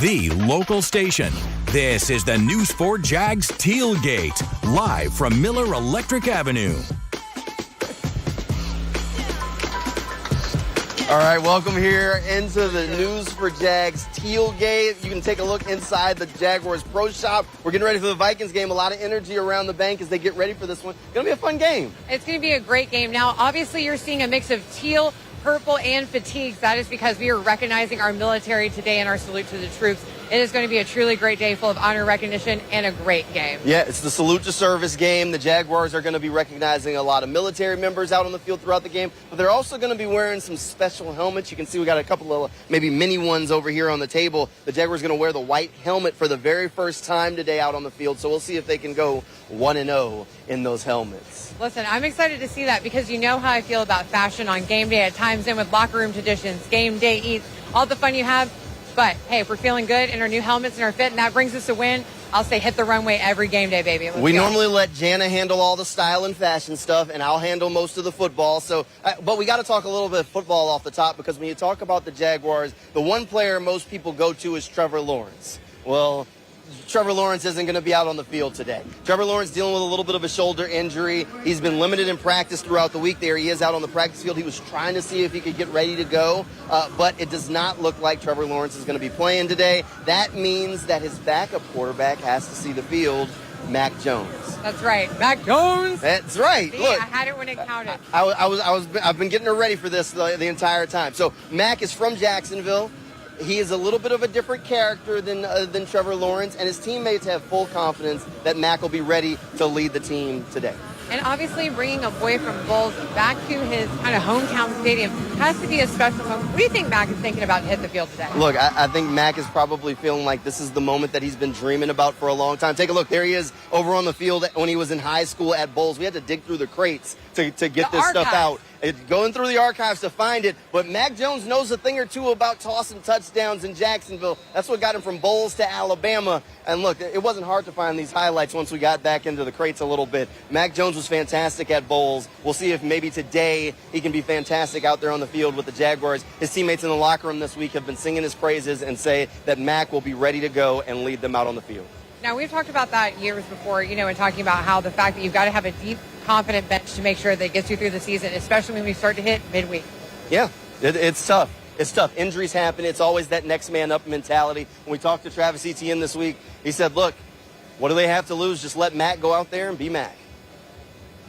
the local station. This is the News4Jax Tealgate, live from Miller Electric Avenue. All right, welcome here into the News4Jax Tealgate. You can take a look inside the Jaguars Pro Shop. We're getting ready for the Vikings game. A lot of energy around the bank as they get ready for this one. It's going to be a fun game. It's going to be a great game. Now, obviously, you're seeing a mix of teal, purple, and fatigues. That is because we are recognizing our military today in our salute to the troops. It is going to be a truly great day full of honor, recognition, and a great game. Yeah, it's the salute to service game. The Jaguars are going to be recognizing a lot of military members out on the field throughout the game, but they're also going to be wearing some special helmets. You can see we got a couple of maybe mini ones over here on the table. The Jaguars are going to wear the white helmet for the very first time today out on the field, so we'll see if they can go 1-0 in those helmets. Listen, I'm excited to see that because you know how I feel about fashion on game day at times in with locker room traditions, game day eats, all the fun you have. But, hey, if we're feeling good in our new helmets and our fit and that brings us a win, I'll say hit the runway every game day, baby. We normally let Jana handle all the style and fashion stuff, and I'll handle most of the football. So, but we got to talk a little bit of football off the top because when you talk about the Jaguars, the one player most people go to is Trevor Lawrence. Well, Trevor Lawrence isn't going to be out on the field today. Trevor Lawrence dealing with a little bit of a shoulder injury. He's been limited in practice throughout the week. There he is out on the practice field. He was trying to see if he could get ready to go, but it does not look like Trevor Lawrence is going to be playing today. That means that his backup quarterback has to see the field, Mac Jones. That's right, Mac Jones. That's right. See, look, I had it when it counted. I've been getting her ready for this the entire time. So Mac is from Jacksonville. He is a little bit of a different character than Trevor Lawrence, and his teammates have full confidence that Mac will be ready to lead the team today. And obviously bringing a boy from Bulls back to his kind of hometown stadium has to be a special moment. What do you think Mac is thinking about to hit the field today? Look, I think Mac is probably feeling like this is the moment that he's been dreaming about for a long time. Take a look. There he is over on the field when he was in high school at Bulls. We had to dig through the crates to get this stuff out. It's going through the archives to find it, but Mac Jones knows a thing or two about tossing touchdowns in Jacksonville. That's what got him from Bulls to Alabama. And look, it wasn't hard to find these highlights once we got back into the crates a little bit. Mac Jones was fantastic at Bulls. We'll see if maybe today he can be fantastic out there on the field with the Jaguars. His teammates in the locker room this week have been singing his praises and say that Mac will be ready to go and lead them out on the field. Now, we've talked about that years before, and talking about how the fact that you've got to have a deep, confident bench to make sure that it gets you through the season, especially when we start to hit midweek. Yeah, it's tough. It's tough. Injuries happen. It's always that next man up mentality. When we talked to Travis Etienne this week, he said, look, what do they have to lose? Just let Mac go out there and be Mac.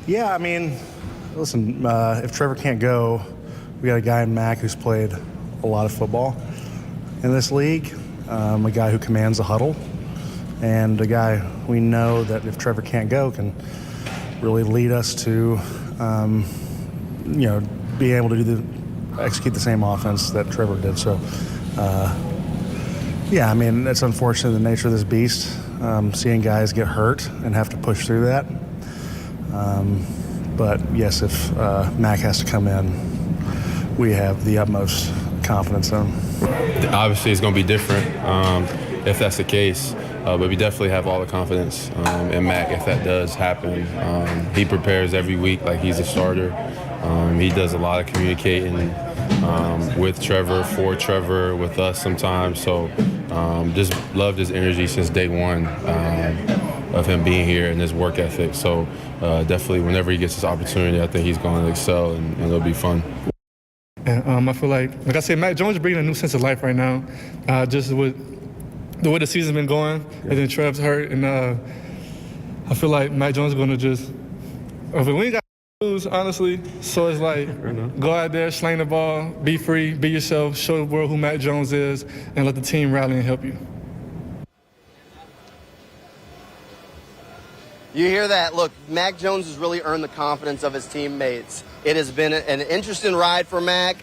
Yeah, I mean, listen, if Trevor can't go, we got a guy in Mac who's played a lot of football in this league, a guy who commands a huddle, and a guy we know that if Trevor can't go can really lead us to, be able to execute the same offense that Trevor did. So, yeah, I mean, it's unfortunate the nature of this beast, seeing guys get hurt and have to push through that. But yes, if Mac has to come in, we have the utmost confidence in him. Obviously, it's going to be different if that's the case. But we definitely have all the confidence in Mac if that does happen. He prepares every week like he's a starter. He does a lot of communicating with Trevor, for Trevor, with us sometimes. So just loved his energy since day one of him being here and his work ethic. So definitely whenever he gets this opportunity, I think he's going to excel and it'll be fun. And I feel like I said, Mac Jones is bringing a new sense of life right now, just with the way the season's been going, and then Trev's hurt, and I feel like Mac Jones is going to just – we ain't got to lose, honestly, so it's like go out there, sling the ball, be free, be yourself, show the world who Mac Jones is, and let the team rally and help you. You hear that? Look, Mac Jones has really earned the confidence of his teammates. It has been an interesting ride for Mac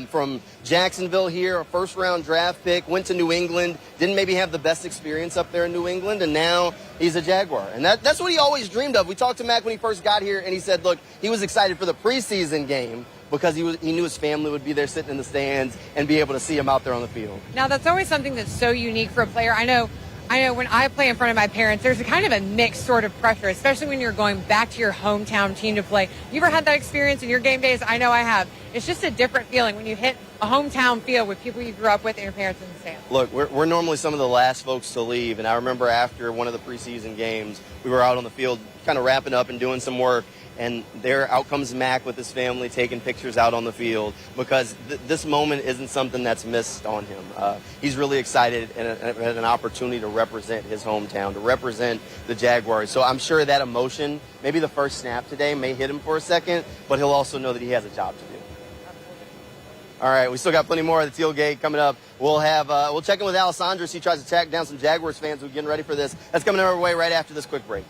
from Jacksonville here, a first-round draft pick, went to New England, didn't maybe have the best experience up there in New England, and now he's a Jaguar. And that's what he always dreamed of. We talked to Mac when he first got here, and he said, look, he was excited for the preseason game because he knew his family would be there sitting in the stands and be able to see him out there on the field. Now, that's always something that's so unique for a player. I know I know when I play in front of my parents, there's a kind of a mixed sort of pressure, especially when you're going back to your hometown team to play. You ever had that experience in your game days? I know I have. It's just a different feeling when you hit a hometown field with people you grew up with and your parents in the stands. Look, we're normally some of the last folks to leave, and I remember after one of the preseason games, we were out on the field kind of wrapping up and doing some work, and there out comes Mac with his family taking pictures out on the field because this moment isn't something that's missed on him. He's really excited and had an opportunity to represent his hometown, to represent the Jaguars. So I'm sure that emotion, maybe the first snap today may hit him for a second, but he'll also know that he has a job to do. All right, we still got plenty more of the Tealgate coming up. We'll check in with Alessandro as he tries to track down some Jaguars fans who are getting ready for this. That's coming our way right after this quick break.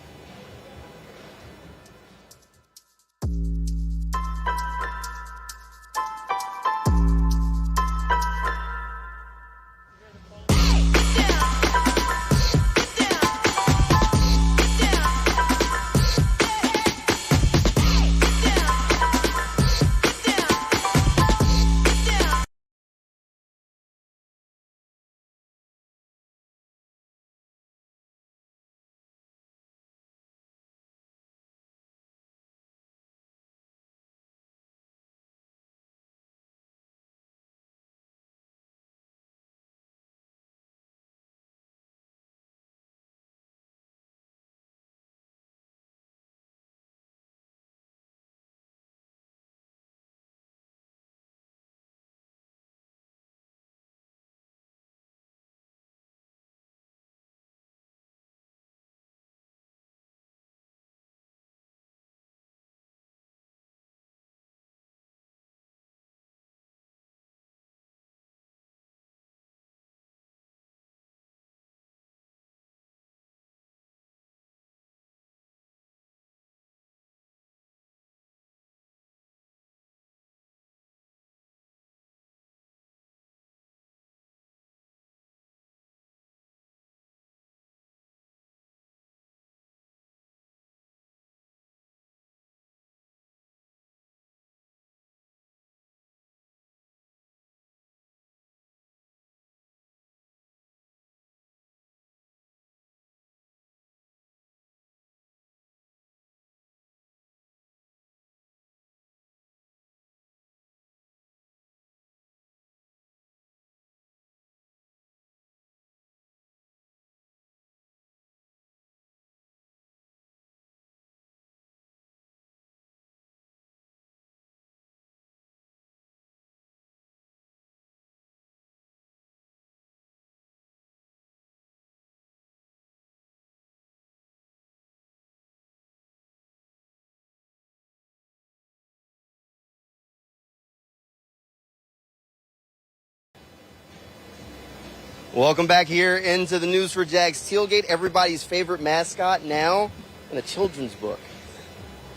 Welcome back here into the News4Jax Tealgate, everybody's favorite mascot now in a children's book.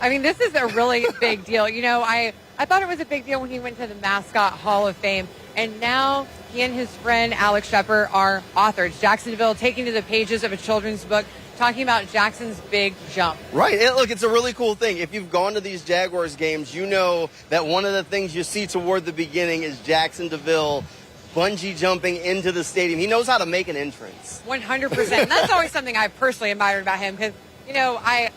I mean, this is a really big deal. You know, I thought it was a big deal when he went to the Mascot Hall of Fame, and now he and his friend Alex Shepard are authors. Jackson DeVille taking to the pages of a children's book, talking about Jackson's big jump. Right. Look, it's a really cool thing. If you've gone to these Jaguars games, you know that one of the things you see toward the beginning is Jackson DeVille bungee jumping into the stadium. He knows how to make an entrance. 100%. And that's always something I've personally admired about him because, you know, I'm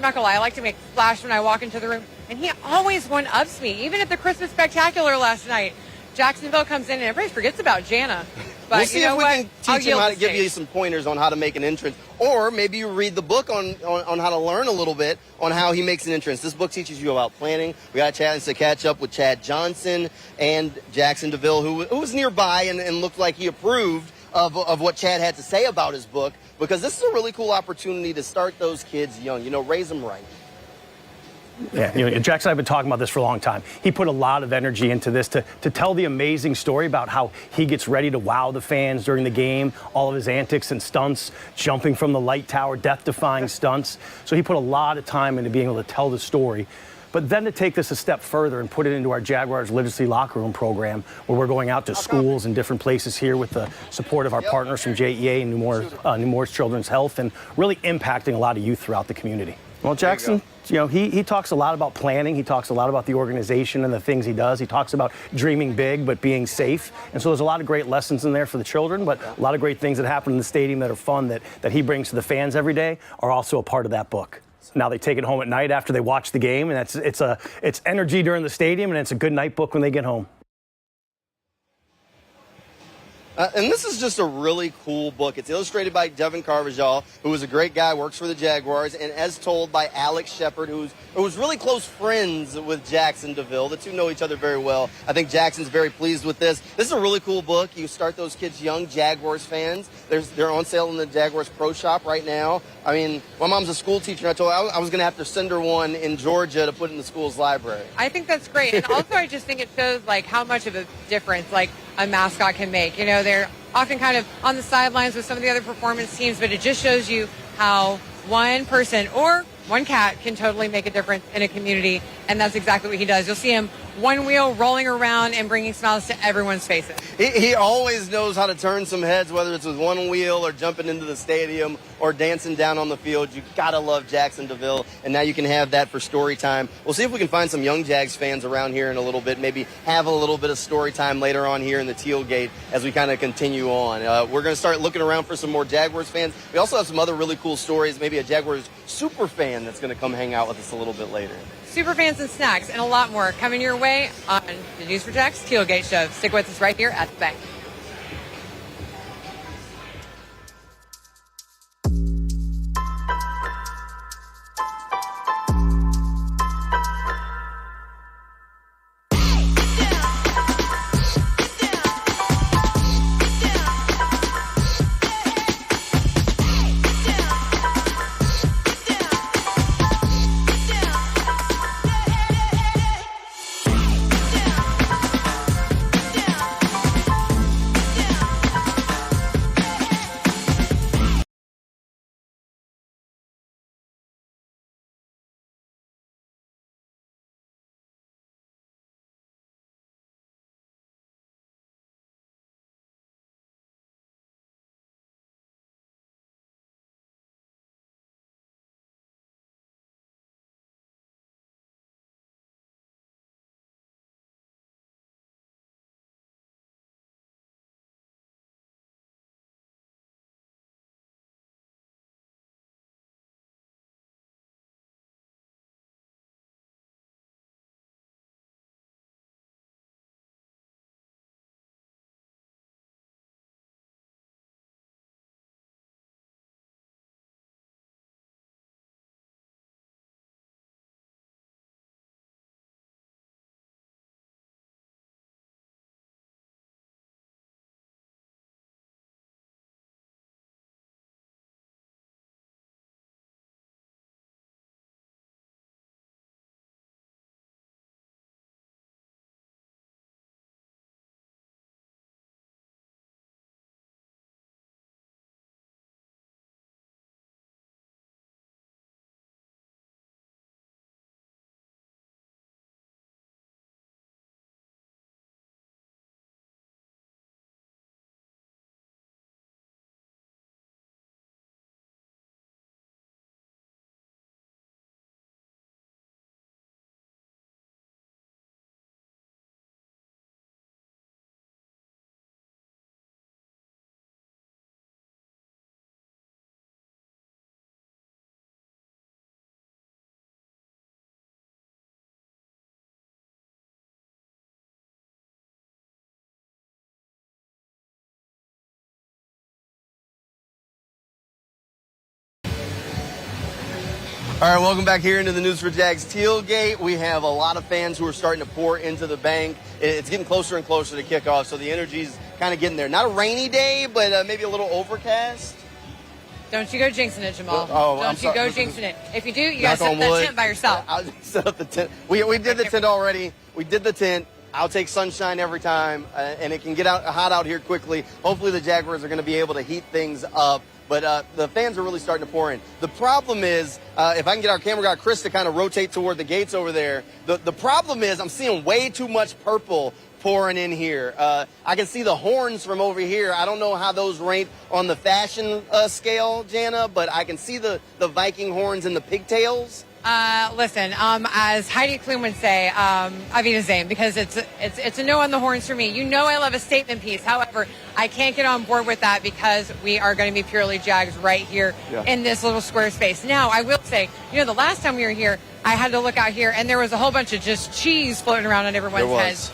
not going to lie, I like to make a splash when I walk into the room. And he always one-ups me. Even at the Christmas Spectacular last night, Jacksonville comes in and everybody forgets about Jana. But we'll see you know if we can teach him how to give stage. you some pointers on how to make an entrance. Or maybe you read the book on how to learn a little bit on how he makes an entrance. This book teaches you about planning. We got a chance to catch up with Chad Johnson and Jackson DeVille, who was nearby and looked like he approved of what Chad had to say about his book, because this is a really cool opportunity to start those kids young, you know, raise them right. Yeah, you know, Jackson and I have been talking about this for a long time. He put a lot of energy into this to tell the amazing story about how he gets ready to wow the fans during the game, all of his antics and stunts, jumping from the light tower, death-defying stunts. So he put a lot of time into being able to tell the story. But then to take this a step further and put it into our Jaguars Literacy Locker Room program, where we're going out to schools and different places here with the support of our partners from JEA and Nemours Children's Health, and really impacting a lot of youth throughout the community. Well, Jackson you know, he talks a lot about planning. He talks a lot about the organization and the things he does. He talks about dreaming big but being safe. And so there's a lot of great lessons in there for the children, but a lot of great things that happen in the stadium that are fun that he brings to the fans every day are also a part of that book. Now they take it home at night after they watch the game, and it's energy during the stadium, and it's a good night book when they get home. And this is just a really cool book. It's illustrated by Devin Carvajal, who is a great guy, works for the Jaguars, and as told by Alex Shepard, who was really close friends with Jackson DeVille. The two know each other very well. I think Jackson's very pleased with this. This is a really cool book. You start those kids young, Jaguars fans. They're on sale in the Jaguars Pro Shop right now. I mean, my mom's a school teacher, and I told her I was going to have to send her one in Georgia to put in the school's library. I think that's great. And also, I just think it shows, like, how much of a difference, like, a mascot can make. You know, they're often kind of on the sidelines with some of the other performance teams, but it just shows you how one person or one cat can totally make a difference in a community, and that's exactly what he does. You'll see him one wheel rolling around and bringing smiles to everyone's faces. He always knows how to turn some heads, whether it's with one wheel or jumping into the stadium or dancing down on the field. You gotta love Jackson DeVille, and now you can have that for story time. We'll see if we can find some young Jags fans around here in a little bit, maybe have a little bit of story time later on here in the Tealgate as we kind of continue on. We're going to start looking around for some more Jaguars fans. We also have some other really cool stories, maybe a Jaguars super fan that's going to come hang out with us a little bit later. Super fans and snacks and a lot more coming your way on the News4Jax Tealgate Show. Stick with us right here at the bank. All right, welcome back here into the News4Jax Tealgate. We have a lot of fans who are starting to pour into the bank. It's getting closer and closer to kickoff, so the energy's kind of getting there. Not a rainy day, but maybe a little overcast. Don't you go jinxing it, Jamal. Don't you go jinxing it. If you do, you got to set that tent by yourself. I'll set up the tent. We did the tent already. We did the tent. I'll take sunshine every time, and it can get hot out here quickly. Hopefully the Jaguars are going to be able to heat things up. But the fans are really starting to pour in. The problem is, if I can get our camera guy, Chris, to kind of rotate toward the gates over there, the problem is I'm seeing way too much purple pouring in here. I can see the horns from over here. I don't know how those rank on the fashion scale, Jana, but I can see the Viking horns and the pigtails. Listen, as Heidi Klum would say, Avida Zane, because it's a no on the horns for me. You know I love a statement piece. However, I can't get on board with that because we are going to be purely Jags right here in this little square space. Now, I will say, the last time we were here, I had to look out here, and there was a whole bunch of just cheese floating around on everyone's heads.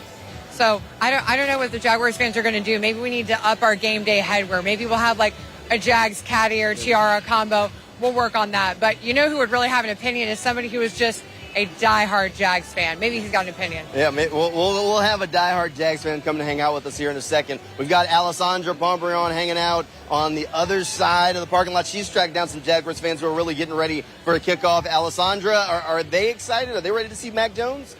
So I don't know what the Jaguars fans are going to do. Maybe we need to up our game day headwear. Maybe we'll have like a Jags caddy or tiara combo. We'll work on that. But you know who would really have an opinion is somebody who is just a diehard Jags fan. Maybe he's got an opinion. Yeah, we'll have a diehard Jags fan come to hang out with us here in a second. We've got Alessandra Pomperion hanging out on the other side of the parking lot. She's tracked down some Jaguars fans who are really getting ready for a kickoff. Alessandra, are they excited? Are they ready to see Mac Jones?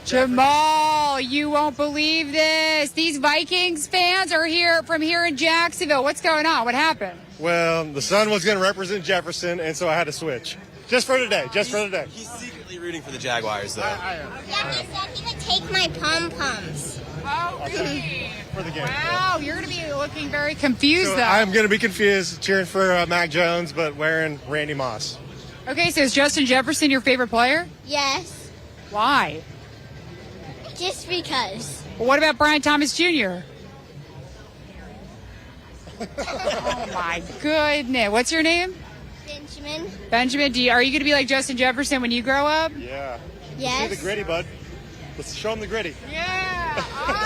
Jamal, you won't believe this. These Vikings fans are here in Jacksonville. What's going on? What happened? Well, the son was going to represent Jefferson, and so I had to switch. Just for today. He's secretly rooting for the Jaguars, though. Yeah, he said he would take my pom-poms. Oh, really? For the game. Wow, you're going to be looking very confused, though. I'm going to be confused, cheering for Mac Jones, but wearing Randy Moss. Okay, so is Justin Jefferson your favorite player? Yes, Why? just because. Well, what about Brian Thomas Jr.? Oh, my goodness. What's your name? Benjamin? Benjamin, are you going to be like Justin Jefferson when you grow up? Yeah. Yes. See the gritty, bud. Let's show him the gritty. Yeah. Oh,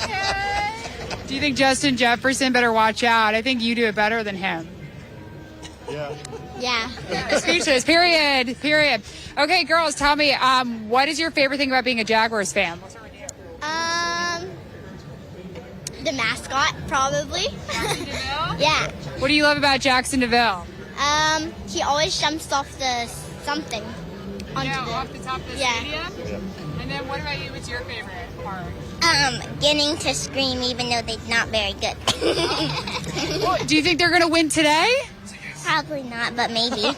okay. Do you think Justin Jefferson better watch out? I think you do it better than him. Yeah. Yeah. Speechless. Period. Okay, girls, tell me, what is your favorite thing about being a Jaguars fan? The mascot, probably. Yeah. What do you love about Jackson DeVille? He always jumps off the something. Off the top of the stadium? And then what about you? What's your favorite part? Getting to scream even though they're not very good. Do you think they're going to win today? Probably not, but maybe.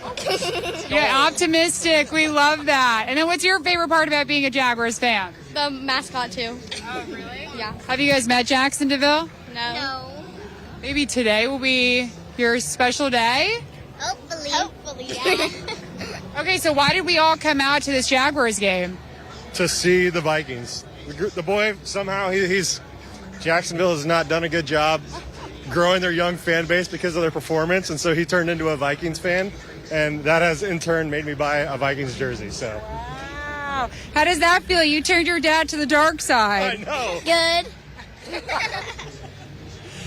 Yeah, optimistic. We love that. And then what's your favorite part about being a Jaguars fan? The mascot, too. Oh, really? Yeah. Have you guys met Jackson DeVille? No. Maybe today will be your special day? Hopefully, yeah. Okay, so why did we all come out to this Jaguars game? To see the Vikings. The boy, somehow, Jacksonville has not done a good job growing their young fan base because of their performance, and so he turned into a Vikings fan, and that has in turn made me buy a Vikings jersey. So. Wow. How does that feel? You turned your dad to the dark side. I know. Good.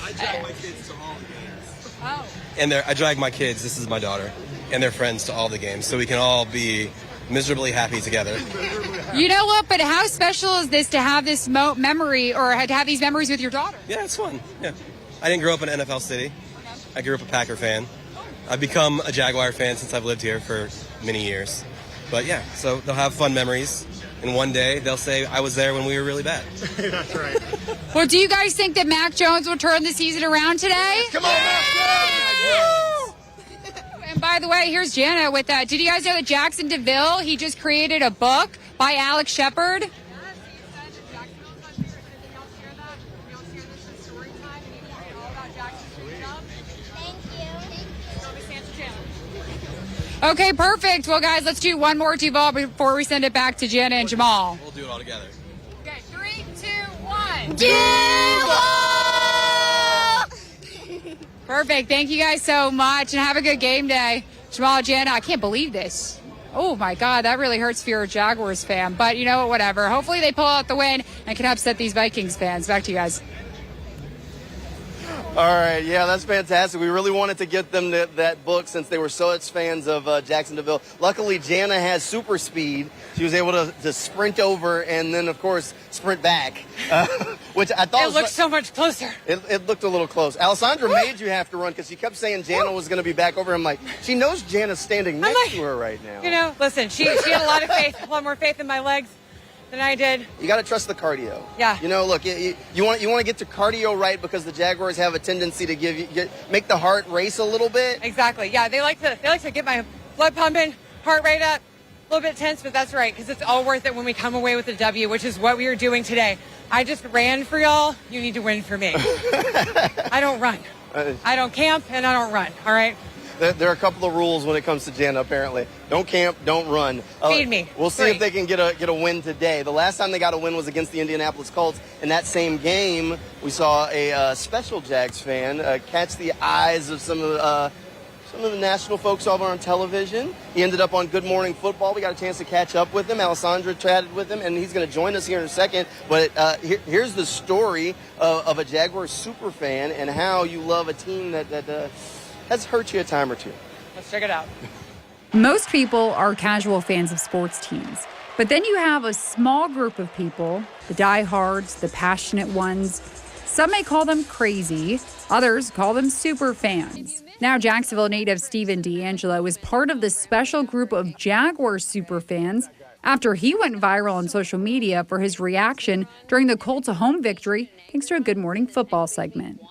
I drag my kids to all the games. Oh. And I drag my kids, this is my daughter, and their friends to all the games, so we can all be miserably happy together. You know what? But how special is this to have this memory, or to have these memories with your daughter? Yeah, it's fun. Yeah. I didn't grow up in an NFL city. I grew up a Packer fan. I've become a Jaguar fan since I've lived here for many years. But yeah, so they'll have fun memories. And one day they'll say, I was there when we were really bad. That's right. Well, do you guys think that Mac Jones will turn the season around today? Come on, Mac Jones! And by the way, here's Jana with that. Did you guys know that Jackson DeVille, he just created a book by Alex Shepard? Okay, perfect. Well, guys, let's do one more Duval before we send it back to Jenna and Jamal. We'll do it all together. Okay, 3, 2, 1. Duval! Perfect. Thank you guys so much, and have a good game day. Jamal, Jenna, I can't believe this. Oh, my God, that really hurts if you're a Jaguars fan. But you know what, whatever. Hopefully they pull out the win and can upset these Vikings fans. Back to you guys. All right, yeah, that's fantastic. We really wanted to get them that book since they were such fans of Jackson DeVille. Luckily, Jana has super speed. She was able to sprint over and then, of course, sprint back, which I thought it looked so much closer. It looked a little close. Alessandra made you have to run because she kept saying Jana was going to be back over. I'm like, she knows Jana's standing next to her right now. You know, listen, she had a lot of faith, a lot more faith in my legs than I did. You got to trust the cardio. Yeah. You know, look, you want to get to cardio right because the Jaguars have a tendency to make the heart race a little bit. Exactly. Yeah, they like to get my blood pumping, heart rate up, a little bit tense, but that's right because it's all worth it when we come away with a W, which is what we are doing today. I just ran for y'all. You need to win for me. I don't run. I don't camp and I don't run. All right. there are a couple of rules when it comes to Jana, apparently. Don't camp, don't run. Feed me. We'll see if they can get a win today. The last time they got a win was against the Indianapolis Colts. In that same game, we saw a special Jags fan catch the eyes of some of the national folks over on television. He ended up on Good Morning Football. We got a chance to catch up with him. Alessandra chatted with him, and he's going to join us here in a second. But here's the story of a Jaguars super fan and how you love a team that has hurt you a time or two. Let's check it out. Most people are casual fans of sports teams. But then you have a small group of people, the diehards, the passionate ones. Some may call them crazy. Others call them super fans. Now Jacksonville native Steven D'Angelo is part of the special group of Jaguars super fans after he went viral on social media for his reaction during the Colts' home victory thanks to a Good Morning Football segment.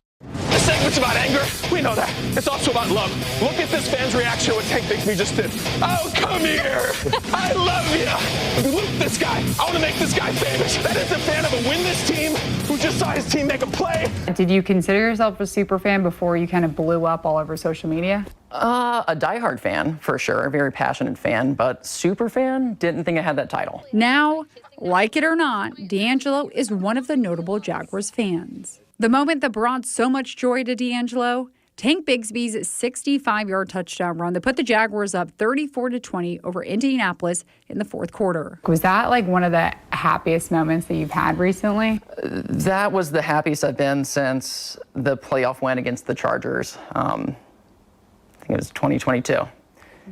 This segment's about anger. We know that. It's also about love. Look at this fan's reaction to what Tank Bigsby just did. Oh, come here. I love you. Look at this guy. I want to make this guy famous. That is a fan of a winless team who just saw his team make a play. Did you consider yourself a super fan before you kind of blew up all over social media? A diehard fan, for sure. A very passionate fan, but super fan, didn't think I had that title. Now, like it or not, D'Angelo is one of the notable Jaguars fans. The moment that brought so much joy to D'Angelo, Tank Bigsby's 65-yard touchdown run that put the Jaguars up 34-20 over Indianapolis in the fourth quarter. Was that like one of the happiest moments that you've had recently? That was the happiest I've been since the playoff win against the Chargers. I think it was 2022.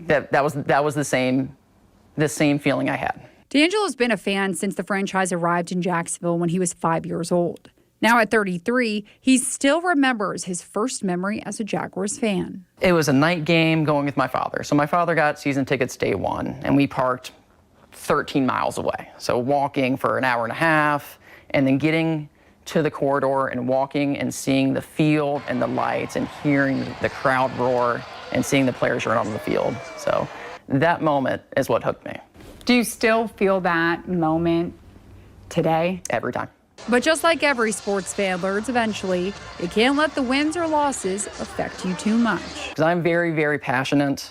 That was the same feeling I had. D'Angelo's been a fan since the franchise arrived in Jacksonville when he was 5 years old. Now at 33, he still remembers his first memory as a Jaguars fan. It was a night game going with my father. So my father got season tickets day one, and we parked 13 miles away. So walking for an hour and a half, and then getting to the corridor and walking and seeing the field and the lights and hearing the crowd roar and seeing the players run on the field. So that moment is what hooked me. Do you still feel that moment today? Every time. But just like every sports fan learns eventually, you can't let the wins or losses affect you too much. Because I'm very, very passionate,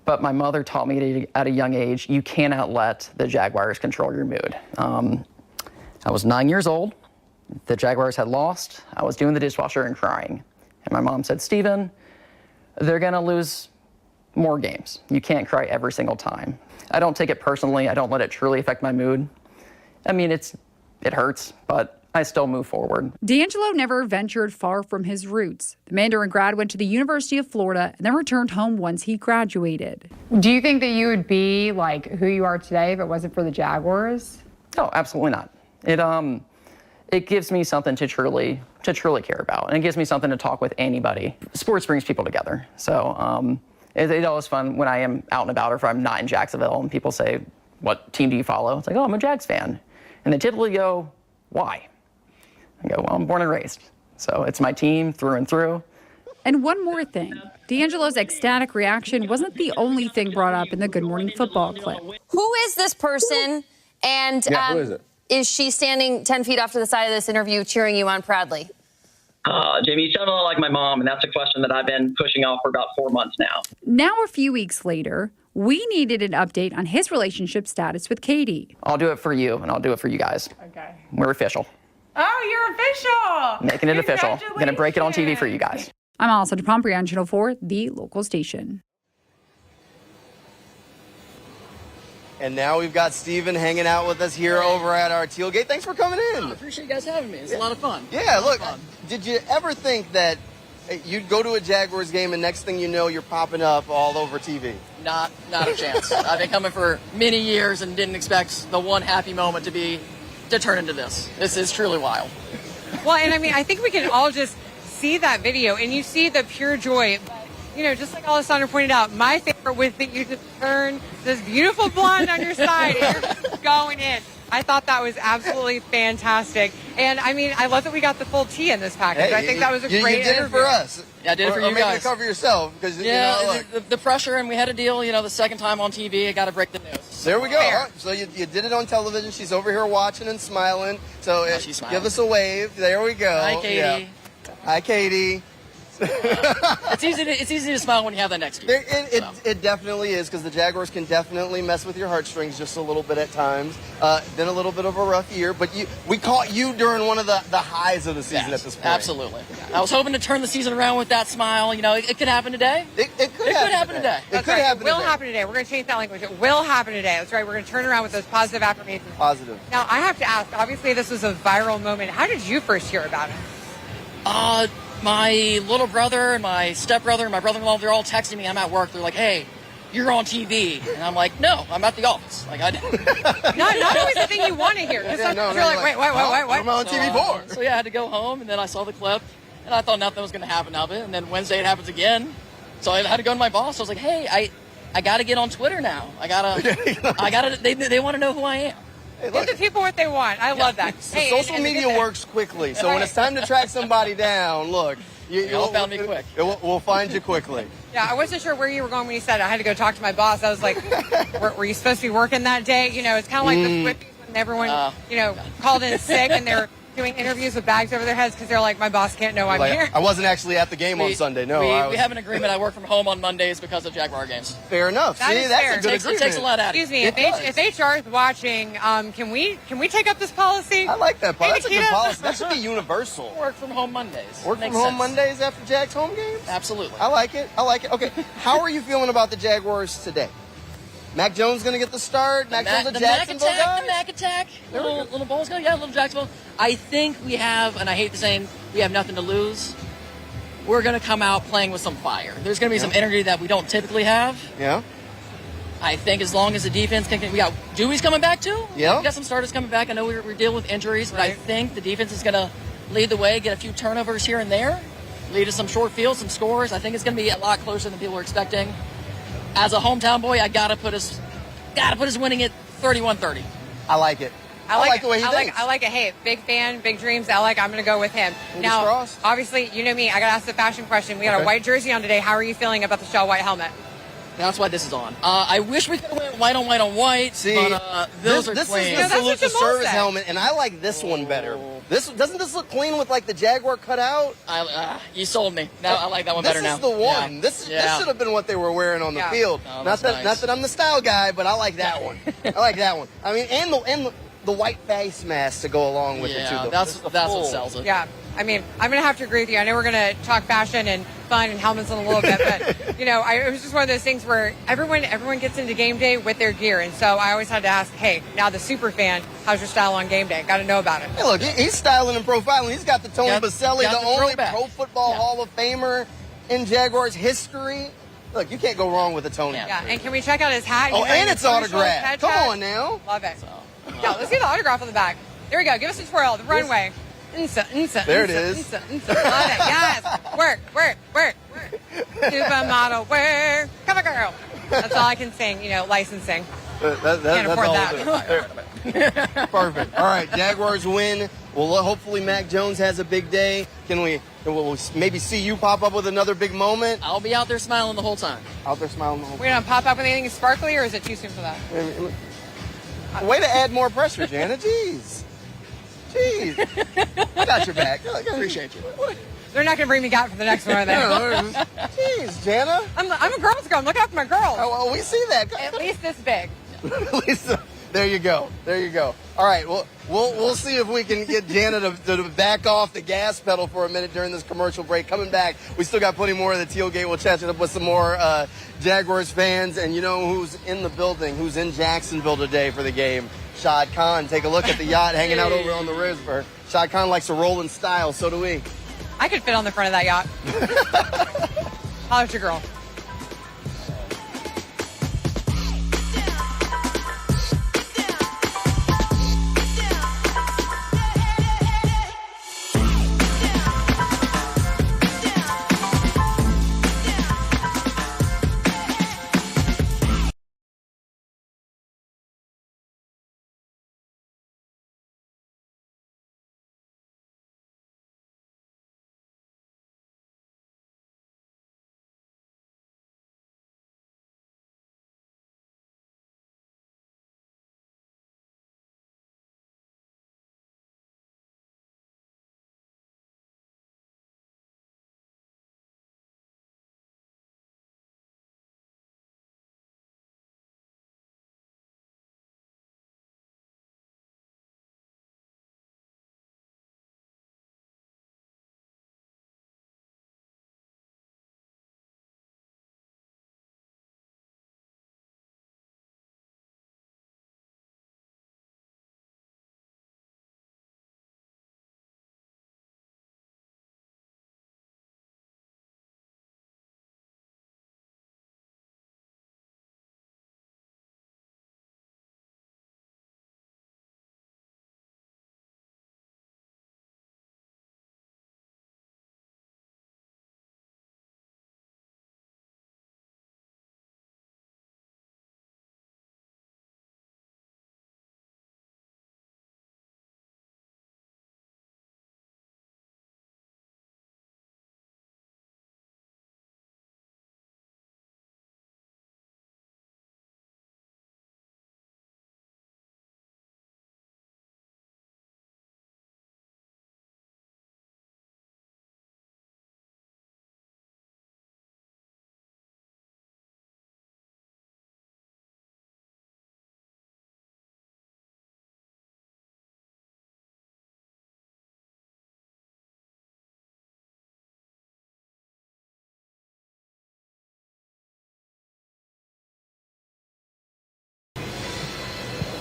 but my mother taught me at a young age, you cannot let the Jaguars control your mood. I was 9 years old. The Jaguars had lost. I was doing the dishwasher and crying. And my mom said, Steven, they're going to lose more games. You can't cry every single time. I don't take it personally. I don't let it truly affect my mood. I mean, it hurts, but I still move forward. D'Angelo never ventured far from his roots. The Mandarin grad went to the University of Florida and then returned home once he graduated. Do you think that you would be like who you are today if it wasn't for the Jaguars? No, absolutely not. It gives me something to truly care about, and it gives me something to talk with anybody. Sports brings people together, so it's always fun when I am out and about, or if I'm not in Jacksonville, and people say, "What team do you follow?" It's like, "Oh, I'm a Jags fan," and they typically go, "Why?" I go, "Well, I'm born and raised, so it's my team through and through." And one more thing, D'Angelo's ecstatic reaction wasn't the only thing brought up in the Good Morning Football clip. Who is this person? And who is it? Is she standing 10 feet off to the side of this interview cheering you on proudly? Jamie, you sound a lot like my mom, and that's a question that I've been pushing off for about 4 months now. Now, a few weeks later, we needed an update on his relationship status with Katie. I'll do it for you, and I'll do it for you guys. Okay. We're official. Oh, you're official! Making it official. Gonna break it on TV for you guys. I'm Alessandra Pompey on Channel 4, the local station. And now we've got Steven hanging out with us here over at our Tealgate. Thanks for coming in. I appreciate you guys having me. It's a lot of fun. Yeah, look, did you ever think that you'd go to a Jaguars game and next thing you know, you're popping up all over TV? Not a chance. I've been coming for many years and didn't expect the one happy moment to turn into this. This is truly wild. Well, and I mean, I think we can all just see that video and you see the pure joy. You know, just like Alessandra pointed out, my favorite was that you just turn this beautiful blonde on your side and you're just going in. I thought that was absolutely fantastic. And, I mean, I love that we got the full tea in this package. Hey, I think that was a great You did it for us. Yeah, I did it for you maybe guys. to cover yourself. Because, yeah, you know, look. the pressure, and we had a deal, the second time on TV, I got to break the news. There we go. Right, so you did it on television. She's over here watching and smiling. So Yeah, she's smiling. give us a wave. There we go. Hi, Katie. Yeah. Hi, Katie. It's easy to smile when you have that next to you. It definitely is, because the Jaguars can definitely mess with your heartstrings just a little bit at times. Been a little bit of a rough year, but we caught you during one of the highs of the season at this point. Absolutely. I was hoping to turn the season around with that smile. You know, it could happen today. It could happen today. It will happen today. We're going to change that language. It will happen today. That's right. We're going to turn around with those positive affirmations. Positive. Now, I have to ask, obviously this was a viral moment. How did you first hear about it? My little brother and my stepbrother and my brother-in-law, they're all texting me. I'm at work. They're like, hey, you're on TV. And I'm like, no, I'm at the office. Like, not always the thing you want to hear. You're like, wait, what? I'm on TV for? So, yeah, I had to go home, and then I saw the clip, and I thought nothing was going to happen of it. And then Wednesday it happens again. So I had to go to my boss. I was like, hey, I got to get on Twitter now. They want to know who I am. Hey, give the people what they want. I love that. Hey, social media works quickly, so when it's time to track somebody down, look, you'll find me quick. We'll find you quickly. Yeah, I wasn't sure where you were going when you said I had to go talk to my boss. I was like, were you supposed to be working that day? You know, it's kind of like the Swifties when everyone, called in sick and they're doing interviews with bags over their heads because they're like, my boss can't know I'm here. I wasn't actually at the game on Sunday. No, we have an agreement. I work from home on Mondays because of Jaguar games. Fair enough. That's fair. A good agreement. It takes a lot out of Excuse me, if HR is watching, can we take up this policy? I like that policy. That's a good policy. That should be universal. Work from home Mondays. Work from home Mondays after Jags home games? Absolutely. I like it. Okay, how are you feeling about the Jaguars today? Mac Jones going to get the start. Mac Jones, the Jacksonville guy? The Mac attack. Little Bulls go. Yeah, little Jacksonville. I think we have, and I hate the saying, we have nothing to lose. We're going to come out playing with some fire. There's going to be some energy that we don't typically have. Yeah. I think as long as the defense can, we got Dewey's coming back too. Yeah. We got some starters coming back. I know we're dealing with injuries, but I think the defense is going to lead the way, get a few turnovers here and there, lead to some short fields, some scores. I think it's going to be a lot closer than people are expecting. As a hometown boy, I gotta put us winning it 31-30. I like it. I like the way he thinks. I like it. Hey, big fan, big dreams. I'm going to go with him. Now, obviously, you know me. I got to ask the fashion question. We got a white jersey on today. How are you feeling about the Shaw white helmet? That's why this is on. I wish we could have went white on white on white. See, but those are clean. This is the salute to service helmet, and I like this one better. Doesn't this look clean with like the Jaguar cut out? You sold me. Now I like that one better now. This is the one. Yeah. This should have been what they were wearing on the field. Oh, not that I'm the style guy, but I like that one. I like that one. I mean, and the white face mask to go along with it too. That's what sells it. Yeah. I mean, I'm going to have to agree with you. I know we're going to talk fashion and fun and helmets in a little bit, but, it was just one of those things where everyone gets into game day with their gear. And so I always had to ask, hey, now the super fan, how's your style on game day? Got to know about it. Hey, look, he's styling and profiling. He's got the Tony Baselli, the only Pro Football Hall of Famer in Jaguars history. Look, you can't go wrong with a Tony. Yeah, and can we check out his hat? Oh, and it's autographed. Come on now. Love it. Yeah, let's see the autograph on the back. There we go. Give us a twirl. The runway. There it is. Love it. Yes. Work. Supermodel work. Come on, girl. That's all I can sing, licensing. Can't afford that. Perfect. All right, Jaguars win. Well, hopefully Mac Jones has a big day. We'll maybe see you pop up with another big moment? I'll be out there smiling the whole time. Out there smiling the whole time. We're going to pop up with anything sparkly, or is it too soon for that? Way to add more pressure, Jana. Jeez. I got your back. I appreciate you. They're not going to bring me out for the next one, are they? Jeez, Jana. I'm a girl's girl. Look out for my girls. Oh, well, we see that. At least this big. There you go. All right, well, we'll see if we can get Jana to back off the gas pedal for a minute during this commercial break. Coming back, we still got plenty more of the Tealgate. We'll chat it up with some more Jaguars fans. And you know who's in the building, who's in Jacksonville today for the game? Shad Khan. Take a look at the yacht hanging out over on the river. Shad Khan likes to roll in style. So do we. I could fit on the front of that yacht. Holler at your girl.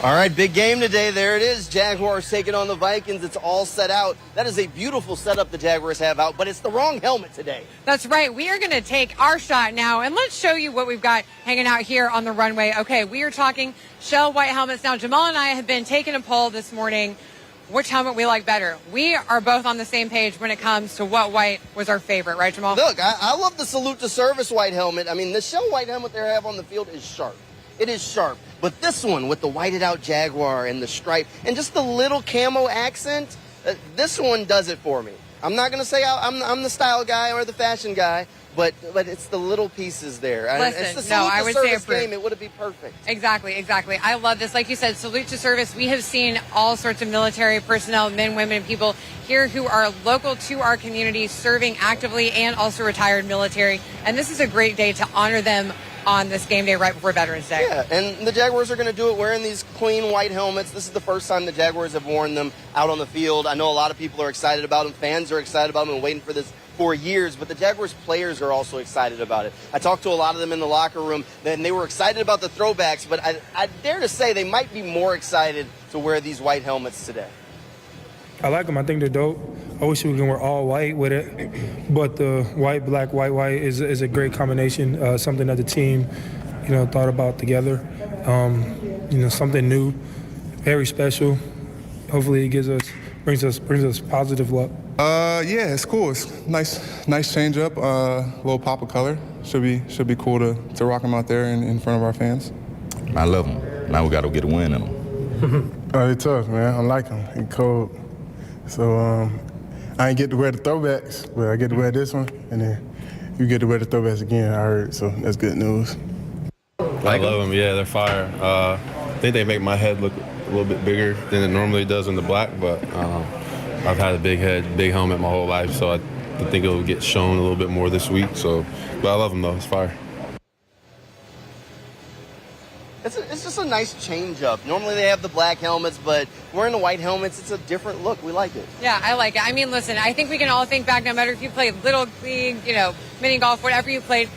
All right, big game today. There it is. Jaguars taking on the Vikings. It's all set out. That is a beautiful setup the Jaguars have out, but it's the wrong helmet today. That's right. We are going to take our shot now, and let's show you what we've got hanging out here on the runway. Okay, we are talking shell white helmets. Now, Jamal and I have been taking a poll this morning which helmet we like better. We are both on the same page when it comes to what white was our favorite, right, Jamal? Look, I love the salute to service white helmet. I mean, the shell white helmet they have on the field is sharp. It is sharp. But this one with the whited out Jaguar and the stripe and just the little camo accent, this one does it for me. I'm not going to say I'm the style guy or the fashion guy, but it's the little pieces there. Listen, it's the no, salute I to would service say game. It would be perfect. Exactly. I love this. Like you said, salute to service. We have seen all sorts of military personnel, men, women, and people here who are local to our community, serving actively and also retired military. And this is a great day to honor them on this game day right before Veterans Day. Yeah, and the Jaguars are going to do it wearing these clean white helmets. This is the first time the Jaguars have worn them out on the field. I know a lot of people are excited about them. Fans are excited about them and waiting for this for years, but the Jaguars players are also excited about it. I talked to a lot of them in the locker room, and they were excited about the throwbacks, but I dare to say they might be more excited to wear these white helmets today. I like them. I think they're dope. I wish we can wear all white with it, but the white, black, white, white is a great combination. Something that the team, thought about together. Something new, very special. Hopefully, it brings us positive luck. Yeah, it's cool. It's nice change up. Little pop of color. Should be cool to rock them out there in front of our fans. I love them. Now we got to get a win in them. They're tough, man. I like them. They're cold. So I ain't get to wear the throwbacks, but I get to wear this one, and then you get to wear the throwbacks again, I heard, so that's good news. I love them, yeah, they're fire. I think they make my head look a little bit bigger than it normally does in the black, but I've had a big head, big helmet my whole life, so I think it'll get shown a little bit more this week, but I love them though, it's fire. It's just a nice change up. Normally they have the black helmets, but wearing the white helmets, it's a different look. We like it. Yeah, I like it. I mean, listen, I think we can all think back, no matter if you played Little League, mini golf, whatever you played,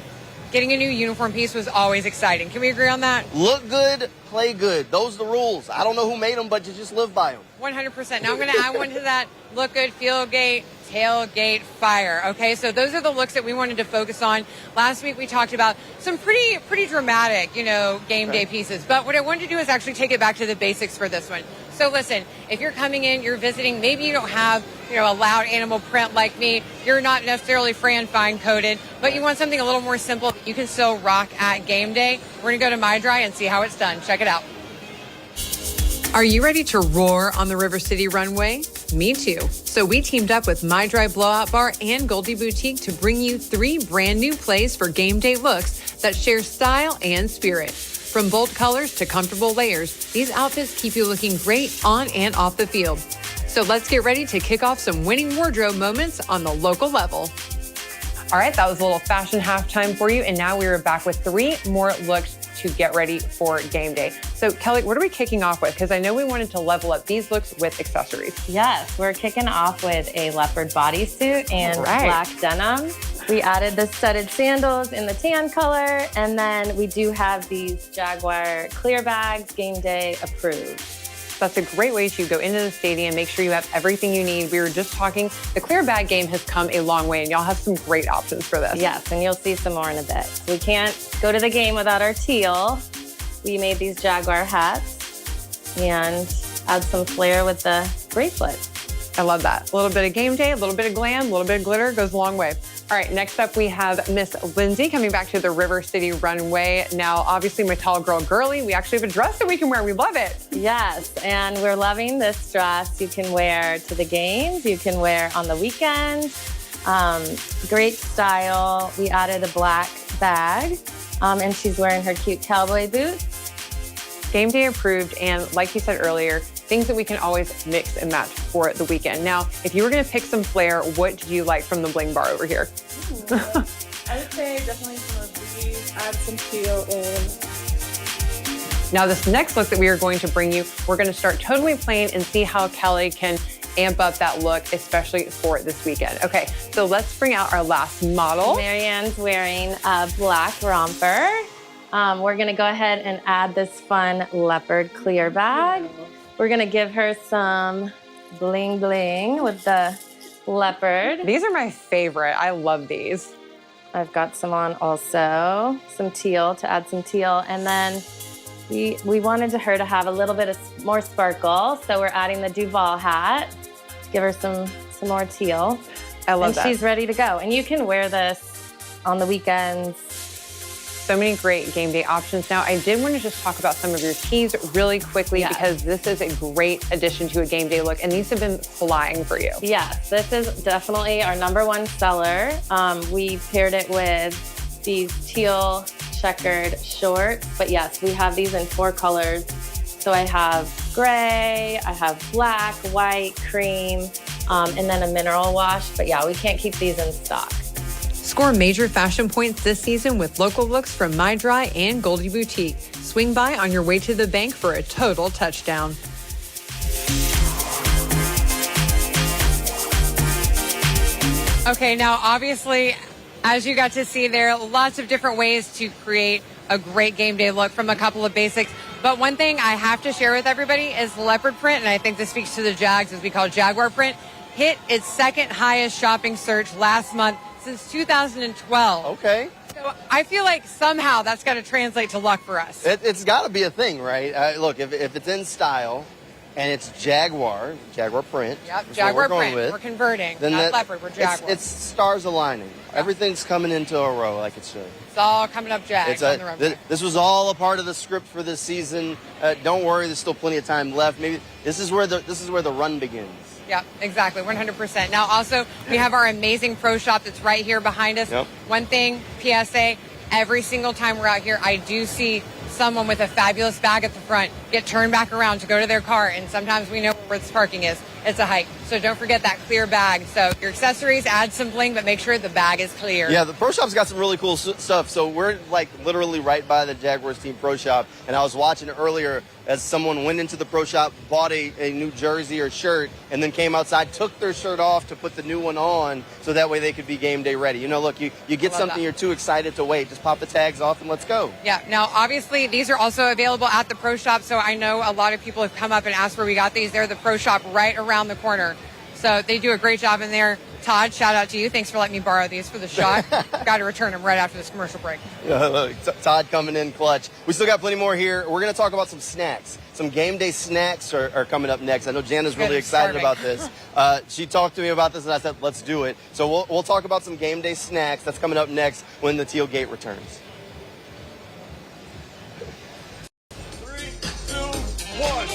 getting a new uniform piece was always exciting. Can we agree on that? Look good, play good. Those are the rules. I don't know who made them, but you just live by them. 100%. Now I'm going to add one to that. Look good, feel great, tailgate, fire. Okay, so those are the looks that we wanted to focus on. Last week we talked about some pretty dramatic, game day pieces. But what I wanted to do is actually take it back to the basics for this one. So listen, if you're coming in, you're visiting, maybe you don't have, a loud animal print like me. You're not necessarily Fran Fine coded, but you want something a little more simple you can still rock at game day. We're going to go to My Dry and see how it's done. Check it out. Are you ready to roar on the River City runway? Me too. So we teamed up with My Dry Blowout Bar and Goldie Boutique to bring you 3 brand new plays for game day looks that share style and spirit. From bold colors to comfortable layers, these outfits keep you looking great on and off the field. So let's get ready to kick off some winning wardrobe moments on the local level. All right, that was a little fashion halftime for you. And now we are back with 3 more looks to get ready for game day. So Kelly, what are we kicking off with? Because I know we wanted to level up these looks with accessories. Yes, we're kicking off with a leopard bodysuit and black denim. We added the studded sandals in the tan color, and then we do have these Jaguar clear bags, game day approved. That's a great way to go into the stadium, make sure you have everything you need. We were just talking, the clear bag game has come a long way, and y'all have some great options for this. Yes, and you'll see some more in a bit. We can't go to the game without our teal. We made these Jaguar hats and add some flair with the bracelet. I love that. A little bit of game day, a little bit of glam, a little bit of glitter goes a long way. All right, next up we have Miss Lindsay coming back to the River City runway. Now, obviously, my tall girl girly, we actually have a dress that we can wear. We love it. Yes, and we're loving this dress. You can wear to the games. You can wear on the weekend. Great style. We added a black bag, and she's wearing her cute cowboy boots. Game day approved, and like you said earlier, things that we can always mix and match for the weekend. Now, if you were going to pick some flair, what do you like from the bling bar over here? I would say definitely some of these, add some teal in. Now, this next look that we are going to bring you, we're going to start totally plain and see how Kelly can amp up that look, especially for this weekend. Okay, so let's bring out our last model. Marianne's wearing a black romper We're going to go ahead and add this fun leopard clear bag. We're going to give her some bling bling with the leopard. These are my favorite. I love these. I've got some on also, some teal to add some teal. And then we wanted her to have a little bit of more sparkle, so we're adding the Duval hat. Give her some more teal. I love that. And she's ready to go. And you can wear this on the weekends. So many great game day options now. I did want to just talk about some of your tees really quickly because this is a great addition to a game day look, and these have been flying for you. Yes, this is definitely our #1 seller. We paired it with these teal checkered shorts, but yes, we have these in 4 colors. So I have gray, I have black, white, cream, and then a mineral wash. But yeah, we can't keep these in stock. Score major fashion points this season with local looks from My Dry and Goldie Boutique. Swing by on your way to the bank for a total touchdown. Okay, now obviously, as you got to see there, lots of different ways to create a great game day look from a couple of basics. But one thing I have to share with everybody is leopard print, and I think this speaks to the Jags, as we call Jaguar print, hit its 2nd highest shopping search last month since 2012. Okay. So I feel like somehow that's got to translate to luck for us. It's got to be a thing, right? Look, if it's in style and it's Jaguar print. Yep, Jaguar print. We're converting. Then not leopard, we're Jaguar. It's stars aligning. Yeah. Everything's coming into a row like it should. It's all coming up Jags on the runway. This was all a part of the script for this season. Don't worry, there's still plenty of time left. Maybe this is where the run begins. Yeah, exactly, 100%. Now, also, we have our amazing pro shop that's right here behind us. Yep. One thing, PSA, every single time we're out here, I do see someone with a fabulous bag at the front get turned back around to go to their car, and sometimes we know where this parking is. It's a hike. So don't forget that clear bag. So your accessories, add some bling, but make sure the bag is clear. Yeah, the pro shop's got some really cool stuff. So we're like literally right by the Jaguars team pro shop, and I was watching it earlier as someone went into the pro shop, bought a new jersey or shirt, and then came outside, took their shirt off to put the new one on, so that way they could be game day ready. You know, look, you get something you're too excited to wait, just pop the tags off and let's go. Yeah, now obviously these are also available at the pro shop, so I know a lot of people have come up and asked where we got these. They're the pro shop right around the corner. So they do a great job in there. Todd, shout out to you. Thanks for letting me borrow these for the shot. Got to return them right after this commercial break. Todd coming in clutch. We still got plenty more here. We're going to talk about some snacks. Some game day snacks are coming up next. I know Jana's really excited about this. She talked to me about this, and I said, let's do it. So we'll talk about some game day snacks. That's coming up next when the Tealgate returns. 3, 2, 1.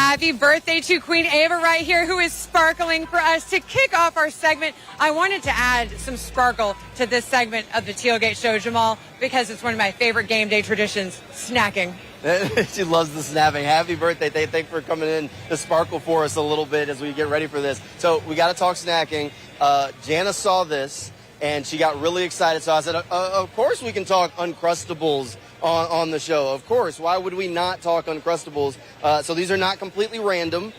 Happy birthday to Queen Ava right here, who is sparkling for us to kick off our segment. I wanted to add some sparkle to this segment of the Tealgate Show, Jamal, because it's one of my favorite game day traditions, snacking. She loves the snapping. Happy birthday. Thanks for coming in to sparkle for us a little bit as we get ready for this. So we got to talk snacking. Jana saw this, and she got really excited. So I said, of course we can talk Uncrustables on the show. Of course. Why would we not talk Uncrustables? So these are not completely random.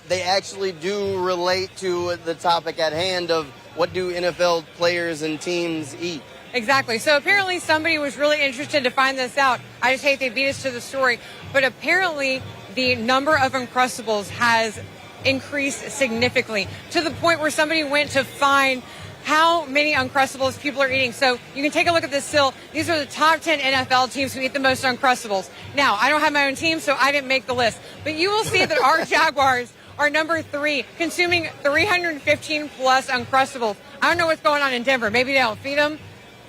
They actually do relate to the topic at hand of what do NFL players and teams eat. Exactly. So apparently somebody was really interested to find this out. I just hate they beat us to the story. But apparently the number of Uncrustables has increased significantly to the point where somebody went to find how many Uncrustables people are eating. So you can take a look at this still. These are the top 10 NFL teams who eat the most Uncrustables. Now, I don't have my own team, so I didn't make the list. But you will see that our Jaguars are number 3, consuming 315 plus Uncrustables. I don't know what's going on in Denver. Maybe they don't feed them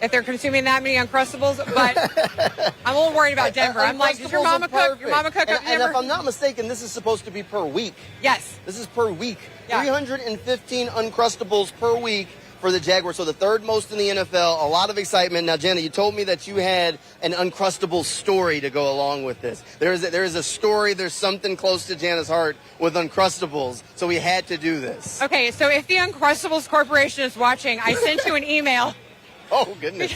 if they're consuming that many Uncrustables, but I'm a little worried about Denver. I'm like, does your mama cook? Your mama cook up in Denver? And if I'm not mistaken, this is supposed to be per week. Yes. This is per week. Yeah. 315 Uncrustables per week for the Jaguars. So the third most in the NFL. A lot of excitement. Now, Jenna, you told me that you had an Uncrustable story to go along with this. There is a story. There's something close to Jana's heart with Uncrustables. So we had to do this. Okay, so if the Uncrustables Corporation is watching, I sent you an email. Oh, goodness.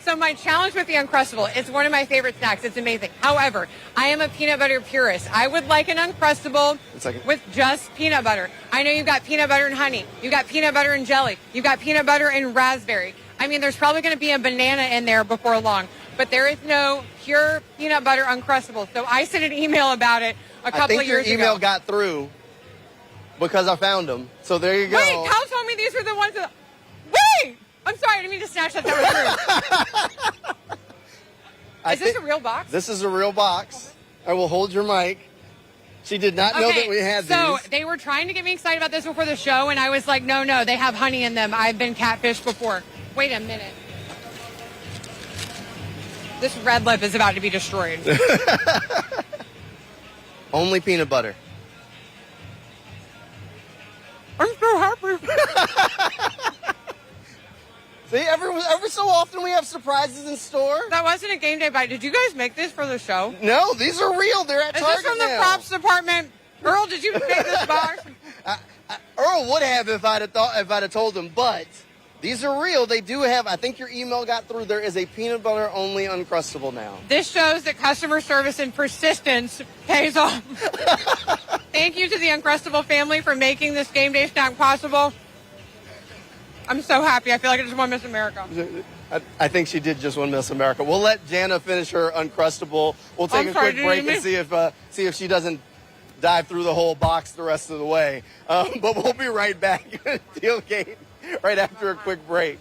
So my challenge with the Uncrustable, it's one of my favorite snacks. It's amazing. However, I am a peanut butter purist. I would like an Uncrustable with just peanut butter. I know you've got peanut butter and honey. You've got peanut butter and jelly. You've got peanut butter and raspberry. I mean, there's probably going to be a banana in there before long. But there is no pure peanut butter Uncrustable. So I sent an email about it a couple of years ago. I think your email got through because I found them. So there you go. Wait, Kyle told me these were the ones that... Wait! I'm sorry, I didn't mean to snatch that. That was rude. Is this a real box? This is a real box. I will hold your mic. She did not know that we had these. So they were trying to get me excited about this before the show, and I was like, no, they have honey in them. I've been catfished before. Wait a minute. This red lip is about to be destroyed. Only peanut butter. I'm so happy. See, every so often we have surprises in store. That wasn't a game day bite. Did you guys make this for the show? No, these are real. They're at Target Is this from the now. props department? Earl, did you make this box? Earl would have if I'd have told him, but these are real. They do have, I think your email got through. There is a peanut butter only Uncrustable now. This shows that customer service and persistence pays off. Thank you to the Uncrustable family for making this game day snack possible. I'm so happy. I feel like I just won Miss America. I think she did just win Miss America. We'll let Jana finish her Uncrustable. We'll take a quick break and see if she doesn't dive through the whole box the rest of the way. But we'll be right back. Tealgate right after a quick break.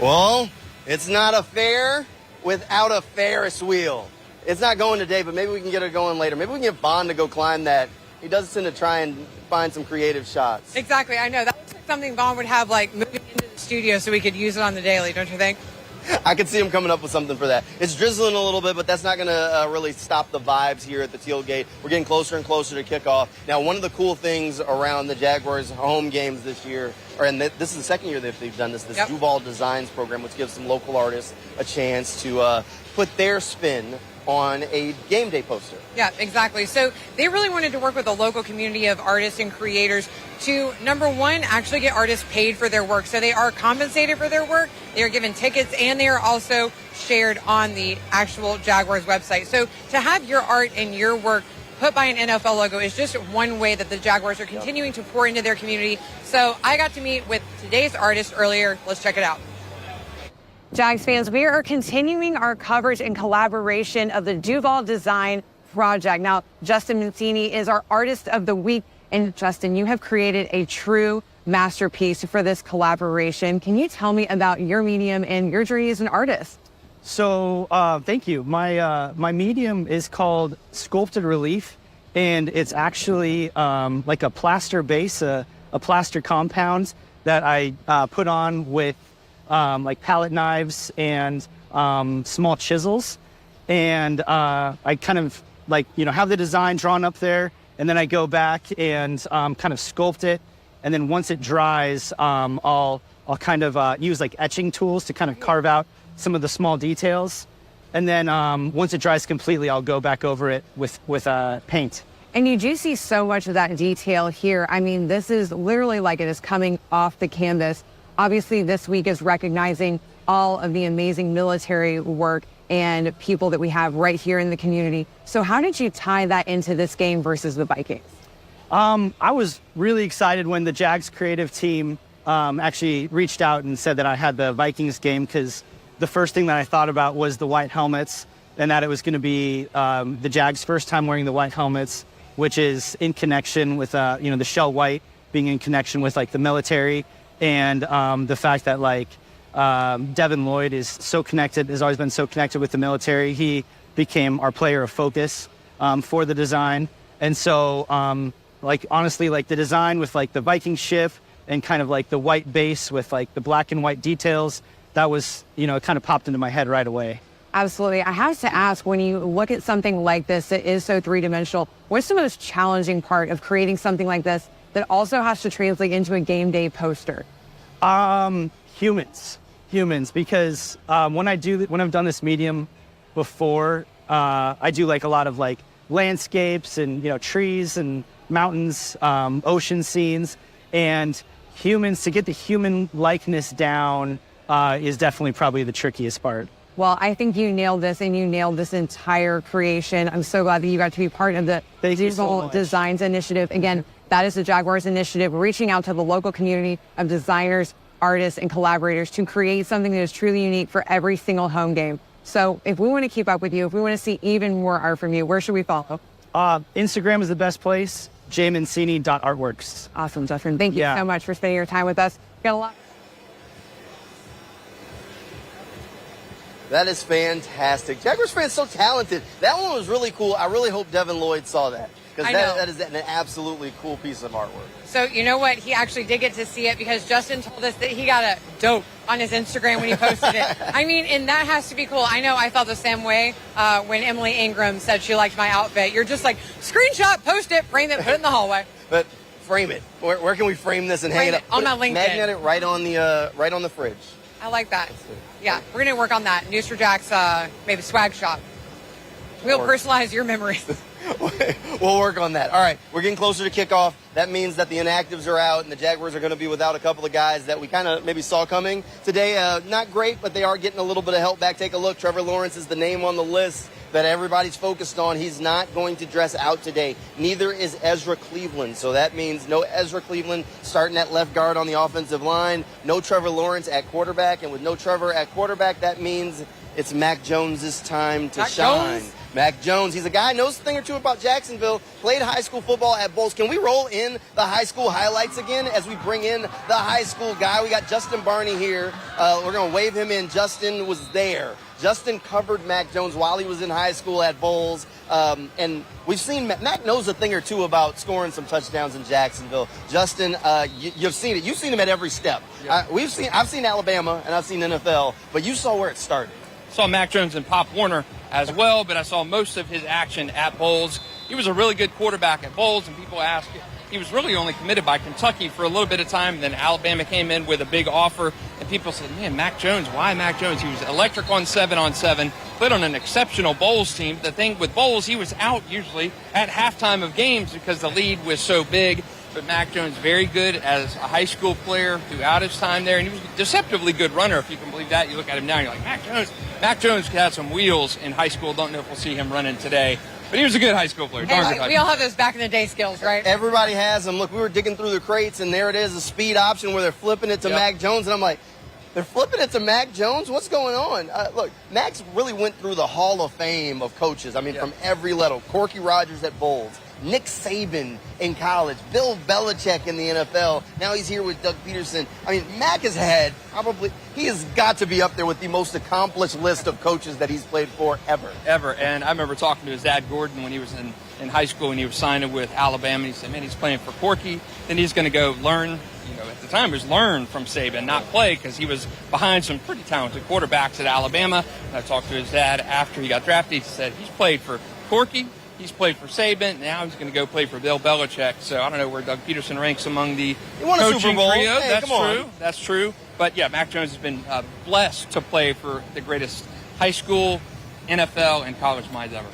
Well, it's not a fair without a Ferris wheel. It's not going today, but maybe we can get it going later. Maybe we can get Bond to go climb that. He does tend to try and find some creative shots. Exactly, I know. That looks like something Bond would have, like, moving into the studio so we could use it on the daily, don't you think? I could see him coming up with something for that. It's drizzling a little bit, but that's not going to really stop the vibes here at the Tealgate. We're getting closer and closer to kickoff. Now, one of the cool things around the Jaguars' home games this year, this is the second year that they've done this Duval Designs program, which gives some local artists a chance to put their spin on a game day poster. Yeah, exactly. So they really wanted to work with a local community of artists and creators to, number one, actually get artists paid for their work. So they are compensated for their work, they are given tickets, and they are also shared on the actual Jaguars website. So to have your art and your work put by an NFL logo is just one way that the Jaguars are continuing to pour into their community. So I got to meet with today's artist earlier. Let's check it out. Jags fans, we are continuing our coverage and collaboration of the Duval Design Project. Now, Justin Mancini is our Artist of the Week. And Justin, you have created a true masterpiece for this collaboration. Can you tell me about your medium and your journey as an artist? So, thank you. My medium is called Sculpted Relief, and it's actually like a plaster base, a plaster compound that I put on with like palette knives and small chisels. And I kind of have the design drawn up there, and then I go back and kind of sculpt it. And then once it dries, I'll kind of use like etching tools to kind of carve out some of the small details. And then once it dries completely, I'll go back over it with paint. And you do see so much of that detail here. I mean, this is literally like it is coming off the canvas. Obviously, this week is recognizing all of the amazing military work and people that we have right here in the community. So how did you tie that into this game versus the Vikings? I was really excited when the Jags creative team actually reached out and said that I had the Vikings game, because the first thing that I thought about was the white helmets, and that it was going to be the Jags' first time wearing the white helmets, which is in connection with the shell white being in connection with like the military, and the fact that like Devin Lloyd is so connected, has always been so connected with the military. He became our player of focus for the design, and so like honestly, like the design with like the Viking ship and kind of like the white base with like the black and white details, that was, it kind of popped into my head right away. Absolutely. I have to ask, when you look at something like this that is so three-dimensional, what's the most challenging part of creating something like this that also has to translate into a game day poster? Humans, because when I've done this medium before, I do like a lot of like landscapes and trees and mountains, ocean scenes, and humans, to get the human likeness down is definitely probably the trickiest part. Well, I think you nailed this, and you nailed this entire creation. I'm so glad that you got to be part of the Duval Designs Initiative. Again, that is the Jaguars Initiative, reaching out to the local community of designers, artists, and collaborators to create something that is truly unique for every single home game. So if we want to keep up with you, if we want to see even more art from you, where should we follow? Instagram is the best place, jmancini.artworks. Awesome, Justin. Thank you so much for spending your time with us. Got a lot. That is fantastic. Jaguars fans so talented. That one was really cool. I really hope Devin Lloyd saw that, because that is an absolutely cool piece of artwork. So you know what? He actually did get to see it, because Justin told us that he got a dope on his Instagram when he posted it. I mean, and that has to be cool. I know I felt the same way when Emily Ingram said she liked my outfit. You're just like, screenshot, post it, frame it, put it in the hallway. But frame it. Where can we frame this and hang it up? On my LinkedIn. Magnet it right on the fridge. I like that. Yeah, we're going to work on that. News4Jax, maybe swag shop. We'll personalize your memories. We'll work on that. All right, we're getting closer to kickoff. That means that the inactives are out, and the Jaguars are going to be without a couple of guys that we kind of maybe saw coming today. Not great, but they are getting a little bit of help back. Take a look. Trevor Lawrence is the name on the list that everybody's focused on. He's not going to dress out today. Neither is Ezra Cleveland. So that means no Ezra Cleveland starting at left guard on the offensive line. No Trevor Lawrence at quarterback. And with no Trevor at quarterback, that means it's Mac Jones's time to shine. Mac Jones. He's a guy who knows a thing or two about Jacksonville, played high school football at Bowles. Can we roll in the high school highlights again as we bring in the high school guy? We got Justin Barney here. We're going to wave him in. Justin was there. Justin covered Mac Jones while he was in high school at Bowles. And we've seen Mac knows a thing or two about scoring some touchdowns in Jacksonville. Justin, you've seen it. You've seen him at every step. Yeah. I've seen Alabama and I've seen NFL, but you saw where it started. Saw Mac Jones and Pop Warner as well, but I saw most of his action at Bowles. He was a really good quarterback at Bowles, and people ask, he was really only committed by Kentucky for a little bit of time, and then Alabama came in with a big offer, and people said, man, Mac Jones, why Mac Jones? He was electric on 7-on-7, played on an exceptional Bowles team. The thing with Bowles, he was out usually at halftime of games because the lead was so big. But Mac Jones, very good as a high school player throughout his time there, and he was a deceptively good runner, if you can believe that. You look at him now, and you're like, Mac Jones had some wheels in high school. Don't know if we'll see him running today. But he was a good high school player. We all have those back in the day skills, right? Everybody has them. Look, we were digging through the crates, and there it is, a speed option where they're flipping it to Mac Jones. And I'm like, they're flipping it to Mac Jones? What's going on? Look, Mac's really went through the Hall of Fame of coaches. I mean, from every level. Corky Rogers at Bowles, Nick Saban in college, Bill Belichick in the NFL. Now he's here with Doug Peterson. I mean, Mac has had he has got to be up there with the most accomplished list of coaches that he's played for ever. And I remember talking to his dad, Gordon, when he was in high school and he was signing with Alabama. And he said, man, he's playing for Corky. Then he's going to go learn. At the time, it was learn from Saban, not play, because he was behind some pretty talented quarterbacks at Alabama. And I talked to his dad after he got drafted. He said he's played for Corky, he's played for Saban, now he's going to go play for Bill Belichick. So I don't know where Doug Peterson ranks among the coaching trio. Hey, That's true. But yeah, Mac Jones has been blessed to play for the greatest high school, NFL, and college minds ever.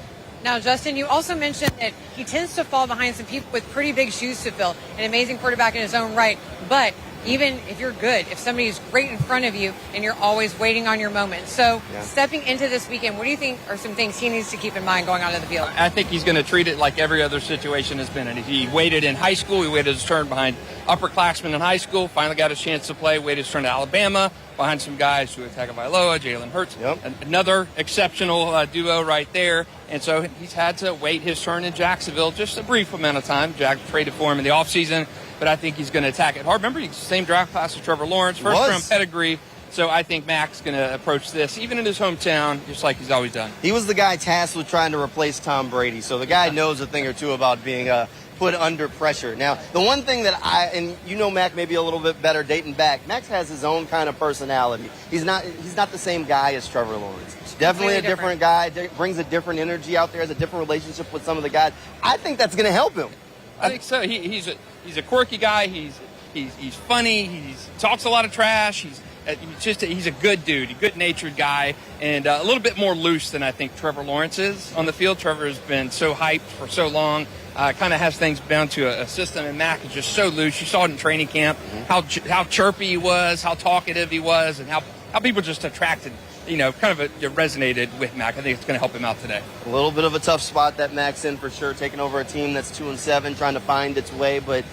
Now, Justin, you also mentioned that he tends to fall behind some people with pretty big shoes to fill. An amazing quarterback in his own right. But even if you're good, if somebody's great in front of you and you're always waiting on your moment. So stepping into this weekend, what do you think are some things he needs to keep in mind going onto the field? I think he's going to treat it like every other situation has been. And he waited in high school. He waited his turn behind upperclassmen in high school, finally got his chance to play, waited his turn to Alabama, behind some guys, Tua Tagovailoa, Jalen Hurts, another exceptional duo right there. And so he's had to wait his turn in Jacksonville just a brief amount of time. Jags traded for him in the offseason, but I think he's going to attack it hard. Remember, he's the same draft class as Trevor Lawrence, first-round pedigree. So I think Mac's going to approach this, even in his hometown, just like he's always done. He was the guy tasked with trying to replace Tom Brady, so the guy knows a thing or two about being put under pressure. Now, the one thing that and you know Mac maybe a little bit better dating back, Mac has his own kind of personality. He's not the same guy as Trevor Lawrence. Definitely a different guy, brings a different energy out there, has a different relationship with some of the guys. I think that's going to help him. I think so. He's a quirky guy. He's funny. He talks a lot of trash. He's a good dude, a good-natured guy, and a little bit more loose than I think Trevor Lawrence is on the field. Trevor has been so hyped for so long, kind of has things bound to a system, and Mac is just so loose. You saw it in training camp, how chirpy he was, how talkative he was, and how people just attracted, resonated with Mac. I think it's going to help him out today. A little bit of a tough spot that Mac's in for sure, taking over a team that's 2-7, trying to find its way. But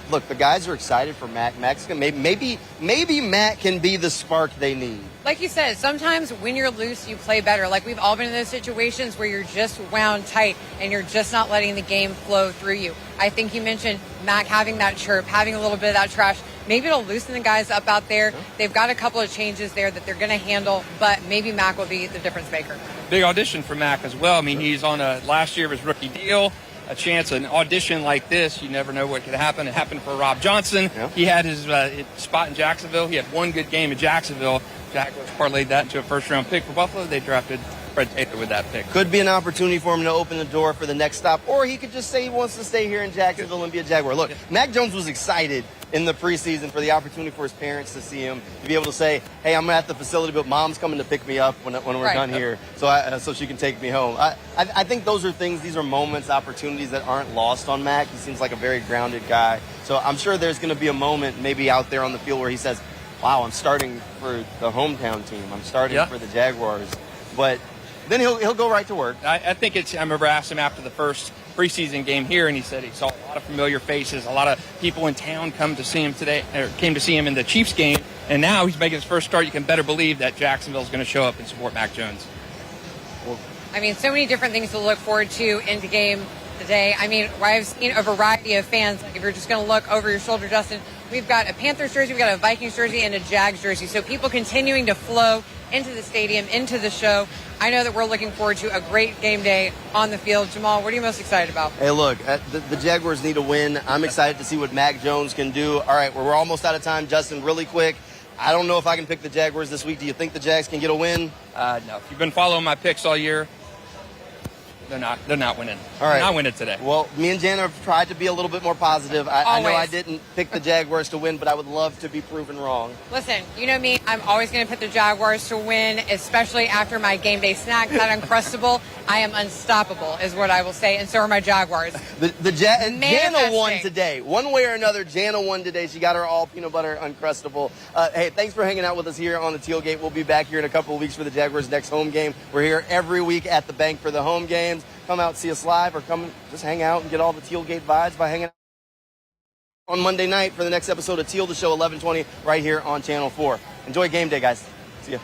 look, the guys are excited for Mac. Mac's gonna, maybe Mac can be the spark they need. Like you said, sometimes when you're loose, you play better. Like we've all been in those situations where you're just wound tight and you're just not letting the game flow through you. I think you mentioned Mac having that chirp, having a little bit of that trash. Maybe it'll loosen the guys up out there. They've got a couple of changes there that they're going to handle, but maybe Mac will be the difference maker. Big audition for Mac as well. I mean, he's on last year of his rookie deal. A chance, an audition like this, you never know what could happen. It happened for Rob Johnson. He had his spot in Jacksonville. He had one good game in Jacksonville. Jaguars parlayed that into a first-round pick for Buffalo. They drafted Fred Taylor with that pick. Could be an opportunity for him to open the door for the next stop, or he could just say he wants to stay here in Jacksonville and be a Jaguar. Look, Mac Jones was excited in the preseason for the opportunity for his parents to see him, to be able to say, hey, I'm at the facility, but mom's coming to pick me up when we're done here, so she can take me home. I think these are moments, opportunities that aren't lost on Mac. He seems like a very grounded guy. So I'm sure there's going to be a moment maybe out there on the field where he says, wow, I'm starting for the hometown team. I'm starting for the Jaguars. But then he'll go right to work. I remember I asked him after the first preseason game here, and he said he saw a lot of familiar faces. A lot of people in town came to see him in the Chiefs game, and now he's making his first start. You can better believe that Jacksonville's going to show up and support Mac Jones. Well, I mean, so many different things to look forward to in the game today. I mean, I've seen a variety of fans. Like if you're just going to look over your shoulder, Justin, we've got a Panthers jersey, we've got a Vikings jersey, and a Jags jersey. So people continuing to flow into the stadium, into the show. I know that we're looking forward to a great game day on the field. Jamal, what are you most excited about? Hey, look, the Jaguars need a win. I'm excited to see what Mac Jones can do. All right, we're almost out of time. Justin, really quick, I don't know if I can pick the Jaguars this week. Do you think the Jags can get a win? No. If you've been following my picks all year, they're not winning. All right. They're not winning today. Well, me and Jana have tried to be a little bit more positive. I know I didn't pick the Jaguars to win, but I would love to be proven wrong. Listen, you know me, I'm always going to pick the Jaguars to win, especially after my game day snack, that Uncrustable. I am unstoppable, is what I will say, and so are my Jaguars. Jana won today. One way or another, Jana won today. She got her all peanut butter Uncrustable. Hey, thanks for hanging out with us here on the Tealgate. We'll be back here in a couple of weeks for the Jaguars' next home game. We're here every week at the bank for the home games. Come out, see us live, or come just hang out and get all the Tealgate vibes by hanging out on Monday night for the next episode of Teal the Show, 11:20, right here on Channel 4. Enjoy game day, guys. See ya.